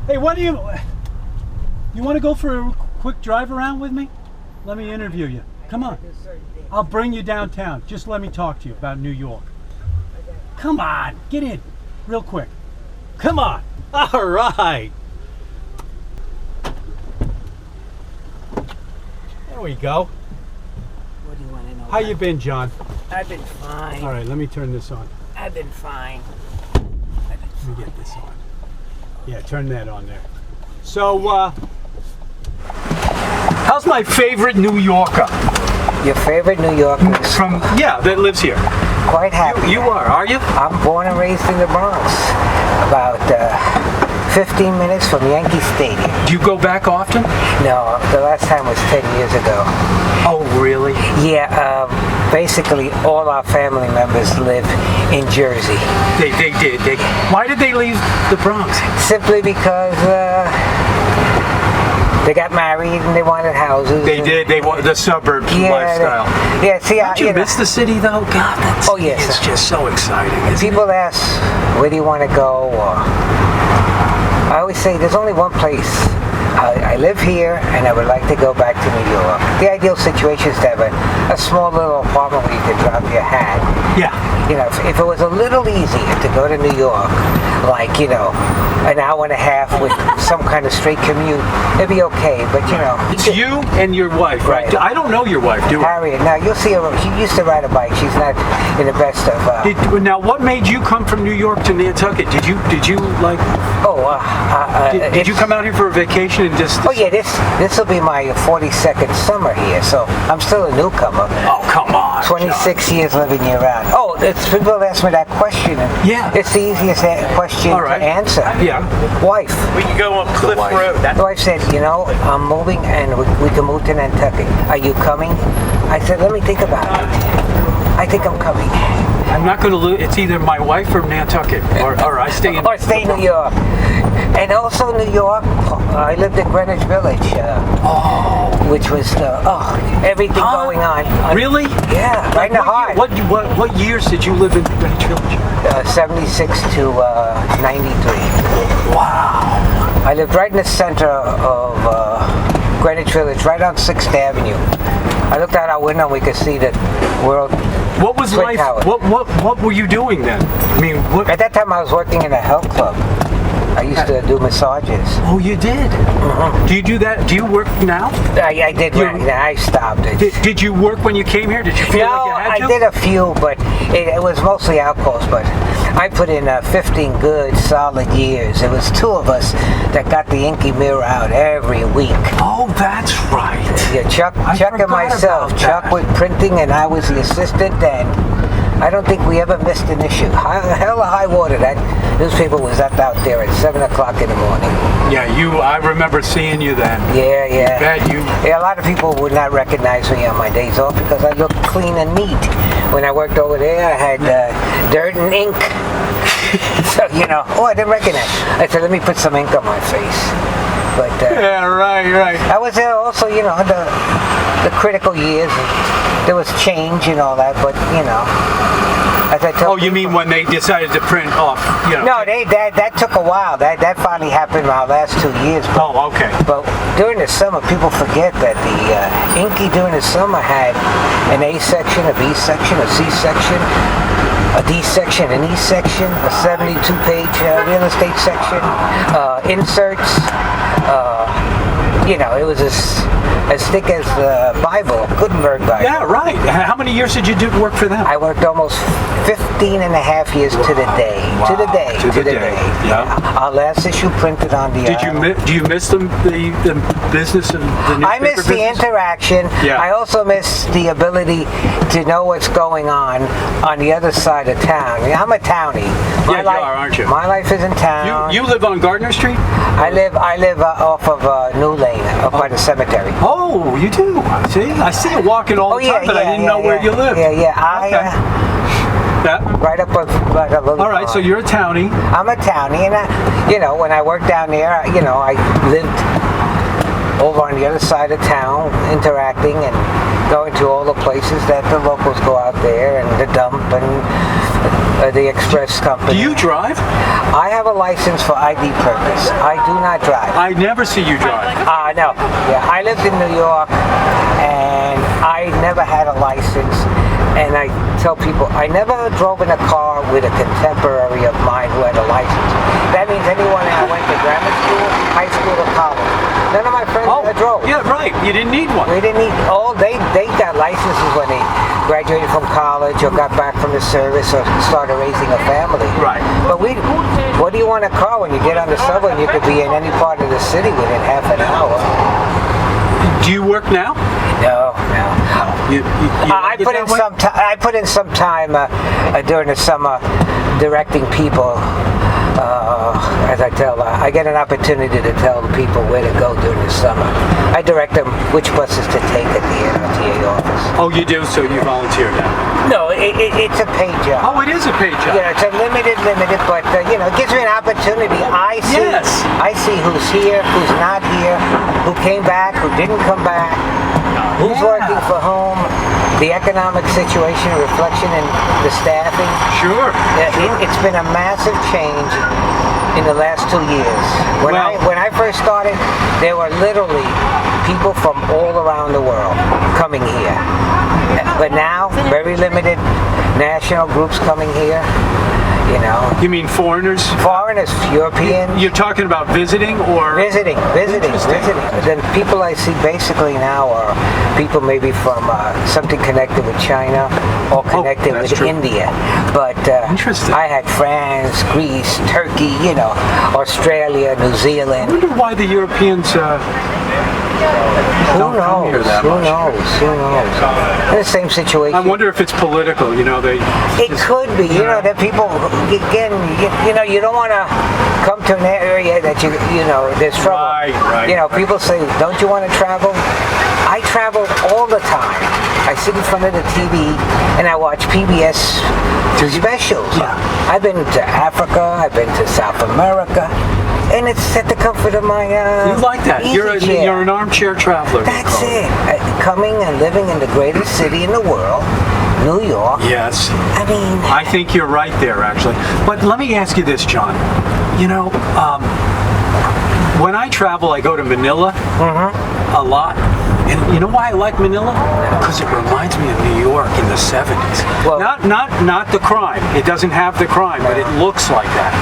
Hey, you want to go for a quick drive around with me? Let me interview you. Come on. I'll bring you downtown. Just let me talk to you about New York. Come on, get in, real quick. Come on. All right. There we go. What do you want to know? How you been, John? I've been fine. All right, let me turn this on. I've been fine. Let me get this on. Yeah, turn that on there. So, how's my favorite New Yorker? Your favorite New Yorker? That lives here. Quite happy. You are you? I'm born and raised in the Bronx. About 15 minutes from Yankee Stadium. Do you go back often? No, the last time was 10 years ago. Oh, really? Yeah, basically all our family members live in Jersey. They did. Why did they leave the Bronx? Simply because they got married and they wanted houses. They did. They wanted the suburb lifestyle. See, Don't you miss the city, though? God, it's just so exciting. People ask, where do you want to go? I always say there's only one place. I live here and I would like to go back to New York. The ideal situation is to have a small little apartment where you could drop your hat. Yeah. If it was a little easier to go to New York, like, an hour and a half with some kind of straight commute, it'd be okay, but It's you and your wife, right? I don't know your wife, do I? Harriet. Now, you'll see her, she used to ride a bike. She's not in the best of... Now, what made you come from New York to Nantucket? Did you like... Did you come out here for a vacation and just... Oh, yeah, this will be my 42nd summer here, so I'm still a newcomer. Oh, come on. 26 years living year round. Oh, people ask me that question. Yeah. It's the easiest question to answer. Yeah. Wife. We can go on Cliff Road. The wife said, I'm moving and we can move to Nantucket. Are you coming? I said, let me think about it. I think I'm coming. I'm not going to lose. It's either my wife or Nantucket, or I stay in... Or stay in New York. And also New York, I lived in Greenwich Village, which was everything going on. Really? Yeah, right in the heart. What years did you live in Greenwich Village? 76 to 93. Wow. I lived right in the center of Greenwich Village, right on 6th Avenue. I looked out our window and we could see the world. What was life? Towers. What were you doing then? I mean, at that time I was working in a health club. I used to do massages. Oh, you did? Do you do that? Do you work now? I did. I stopped it. Did you work when you came here? Did you feel like you had to? I did a few, but it was mostly outposts. But I put in 15 good, solid years. It was two of us that got the Inky Mirror out every week. Oh, that's right. Yeah, Chuck and myself. Chuck was printing, and I was the assistant. And I don't think we ever missed an issue. Hell or high water, that newspaper was out there at 7 o'clock in the morning. Yeah, I remember seeing you then. Yeah. Yeah, a lot of people would not recognize me on my days off because I looked clean and neat. When I worked over there, I had dirt and ink. So, I didn't recognize. I said, let me put some ink on my face. But yeah, right. I was there also, the critical years. There was change and all that, but as I told you mean when they decided to print off? No, that took a while. That finally happened in our last 2 years. But, okay. But during the summer, people forget that the Inky during the summer had an A section, a B section, a C section, a D section, an E section, a 72-page real estate section, inserts. It was as thick as the Bible, Gutenberg Bible. Yeah, right. How many years did you work for them? I worked almost 15 and a half years to the day. Wow. To the day. Yeah. Our last issue printed on the... Do you miss the business of the newspaper I miss the interaction. Yeah. I also miss the ability to know what's going on the other side of town. I'm a townie. You are, aren't you? My life is in town. You live on Gardner Street? I live off of New Lane, up by the cemetery. Oh, you do? See? I see you walking all the time, but I didn't know where you lived. Yeah. Right up by the little All right, so you're a townie. I'm a townie, and when I worked down there, I lived over on the other side of town, interacting and going to all the places that the locals go out there, and the dump, and the express company. Do you drive? I have a license for ID purpose. I do not drive. I never see you drive. No. Yeah, I lived in New York, and I never had a license. And I tell people, I never drove in a car with a contemporary of mine who had a license. That means anyone that went to grammar school, high school, or college. None of my friends ever drove. Yeah, right. You didn't need one. We didn't need. They got licenses when they graduated from college or got back from the service or started raising a family. Right. But what do you want a car when you get on the subway and you could be in any part of the city within half an hour? Do you work now? No. I put in some time during the summer directing people. As I get an opportunity to tell the people where to go during the summer. I direct them which buses to take at the MTA office. Oh, you do? So you volunteer now? No, it's a paid job. Oh, it is a paid job. It's a limited, but it gives me an opportunity. I see who's here, who's not here, who came back, who didn't come back, who's working for whom, the economic situation, reflection in the staffing. Sure. It's been a massive change in the last 2 years. When I first started, there were literally people from all around the world coming here. But now, very limited national groups coming here. You mean foreigners? Foreigners, Europeans. You're talking about visiting or? Visiting. The people I see basically now are people maybe from something connected with China or connected with India. But interesting. I had France, Greece, Turkey, Australia, New Zealand. I wonder why the Europeans Who knows? In the same situation. I wonder if it's political, It could be, that people, again, you don't want to come to an area that there's trouble. Right. People say, don't you want to travel? I travel all the time. I sit in front of the TV and I watch PBS specials. Yeah. I've been to Africa, I've been to South America, and it's at the comfort of my You like that? You're an armchair traveler. That's it. Coming and living in the greatest city in the world, New York. Yes. I think you're right there, actually. But let me ask you this, John. When I travel, I go to Manila a lot. And you know why I like Manila? Because it reminds me of New York in the 70s. Well, not the crime. It doesn't have the crime, but it looks like that.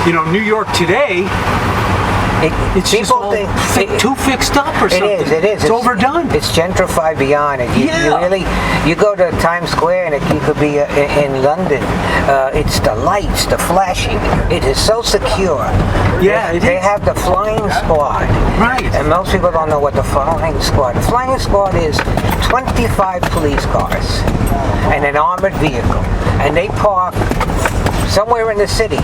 New York today, it's just all too fixed up or something. It is. It's overdone. It's gentrified beyond it. You go to Times Square and you could be in London. It's the lights, the flashing. It is so secure. Yeah, they have the flying squad. Right. And most people don't know what the flying squad. The flying squad is 25 police cars and an armored vehicle, and they park somewhere in the city.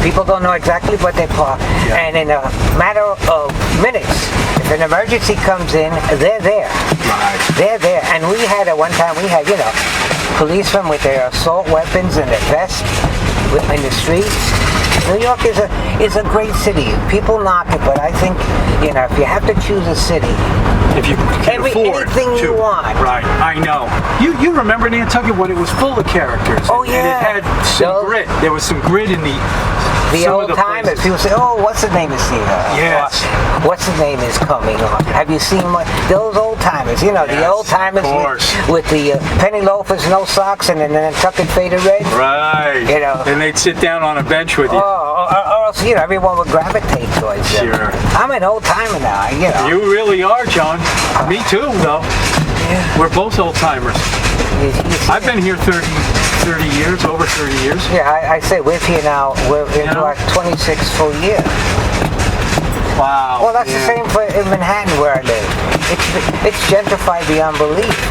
People don't know exactly what they park, and in a matter of minutes, if an emergency comes in, they're there. Right. They're there. And we had at one time, policemen with their assault weapons and their vests in the streets. New York is a great city. People knock it, but I think, if you have to choose a city, if you can afford anything you want. Right, I know. You remember Nantucket when it was full of characters. Oh, yeah. And it had some grit. There was some grit in the old timers. People say, "Oh, what's the name is here?" Yes. What's the name is coming on? Have you seen those old timers? The old timers with the penny loafers, no socks, and then the Nantucket faded red. Right. And they'd sit down on a bench with you. Or else, everyone would gravitate towards them. Sure. I'm an old timer now. You really are, John. Me too, though. Yeah. We're both old timers. I've been here 30 years, over 30 years. Yeah, I say we're here now. We're into our 26th full year. Wow. Well, that's the same in Manhattan where I live. It's gentrified beyond belief,